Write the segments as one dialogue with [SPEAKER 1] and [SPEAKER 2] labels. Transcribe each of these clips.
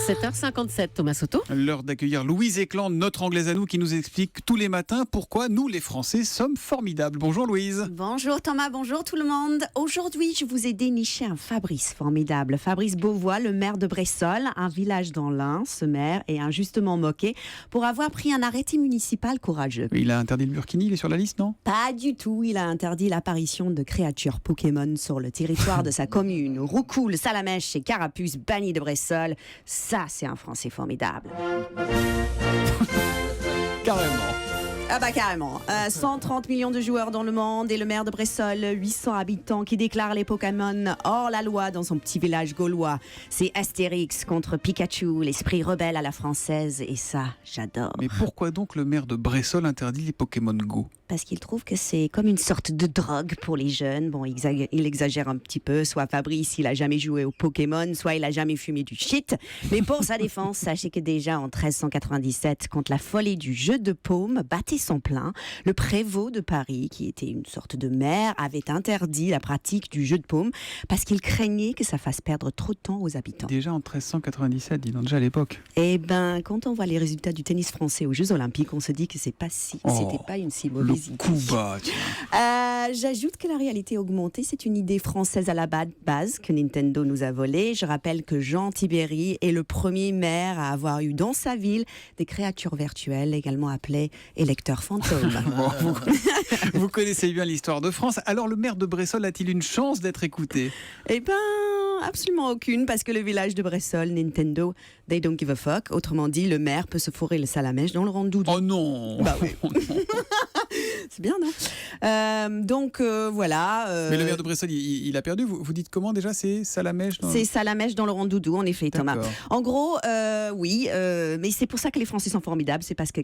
[SPEAKER 1] 7h57, Thomas Soto.
[SPEAKER 2] L'heure d'accueillir Louise Écland, notre Anglaise à nous, qui nous explique tous les matins pourquoi nous, les Français, sommes formidables. Bonjour Louise.
[SPEAKER 3] Bonjour Thomas, bonjour tout le monde. Aujourd'hui, je vous ai déniché un Fabrice formidable. Fabrice Beauvois, le maire de Bressolles, un village dans l'Ain. Ce maire est injustement moqué pour avoir pris un arrêté municipal courageux.
[SPEAKER 2] Il a interdit le burkini, il est sur la liste, non?
[SPEAKER 3] Pas du tout, il a interdit l'apparition de créatures Pokémon sur le territoire de sa commune. Roucoule, Salamèche et Carapuce bannis de Bressolles. Ça, c'est un Français formidable.
[SPEAKER 2] Carrément.
[SPEAKER 3] Ah bah carrément. 130 millions de joueurs dans le monde et le maire de Bressolles, 800 habitants qui déclarent les Pokémon hors la loi dans son petit village gaulois. C'est Astérix contre Pikachu, l'esprit rebelle à la française, et ça, j'adore.
[SPEAKER 2] Mais pourquoi donc le maire de Bressolles interdit les Pokémon Go?
[SPEAKER 3] Parce qu'il trouve que c'est comme une sorte de drogue pour les jeunes. Bon, il exagère un petit peu. Soit Fabrice, il a jamais joué au Pokémon, soit il a jamais fumé du shit. Mais pour sa défense, sachez que déjà en 1397, contre la folie du jeu de paume, battait son plein, le prévôt de Paris, qui était une sorte de maire, avait interdit la pratique du jeu de paume parce qu'il craignait que ça fasse perdre trop de temps aux habitants.
[SPEAKER 2] Déjà en 1397, dis donc, déjà à l'époque.
[SPEAKER 3] Eh ben, quand on voit les résultats du tennis français aux Jeux Olympiques, on se dit que c'était pas une si mauvaise idée.
[SPEAKER 2] Coup bas,
[SPEAKER 3] J'ajoute que la réalité augmentée, c'est une idée française à la base que Nintendo nous a volée. Je rappelle que Jean Tibéri est le premier maire à avoir eu dans sa ville des créatures virtuelles, également appelées électeurs fantômes.
[SPEAKER 2] Vous connaissez bien l'histoire de France. Alors le maire de Bressolles a-t-il une chance d'être écouté?
[SPEAKER 3] Eh ben, absolument aucune, parce que le village de Bressolles, Nintendo, they don't give a fuck. Autrement dit, le maire peut se fourrer le salamèche dans le rang-doudou.
[SPEAKER 2] Oh non.
[SPEAKER 3] Bah oui. C'est bien, non? Voilà.
[SPEAKER 2] Mais le maire de Bressolles, il a perdu. Vous dites comment déjà? C'est Salamèche
[SPEAKER 3] C'est Salamèche dans le rang-doudou, en effet, Thomas.
[SPEAKER 2] D'accord.
[SPEAKER 3] En gros, oui, mais c'est pour ça que les Français sont formidables. C'est parce que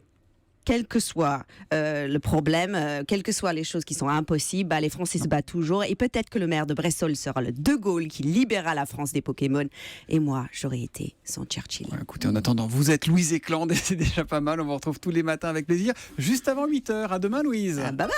[SPEAKER 3] quel que soit le problème, quelles que soient les choses qui sont impossibles, les Français se battent toujours. Et peut-être que le maire de Bressolles sera le De Gaulle qui libérera la France des Pokémon. Et moi, j'aurais été son Churchill.
[SPEAKER 2] Ouais, écoutez, en attendant, vous êtes Louise Écland, c'est déjà pas mal. On vous retrouve tous les matins avec plaisir. Juste avant 8h. À demain, Louise.
[SPEAKER 3] Bye bye.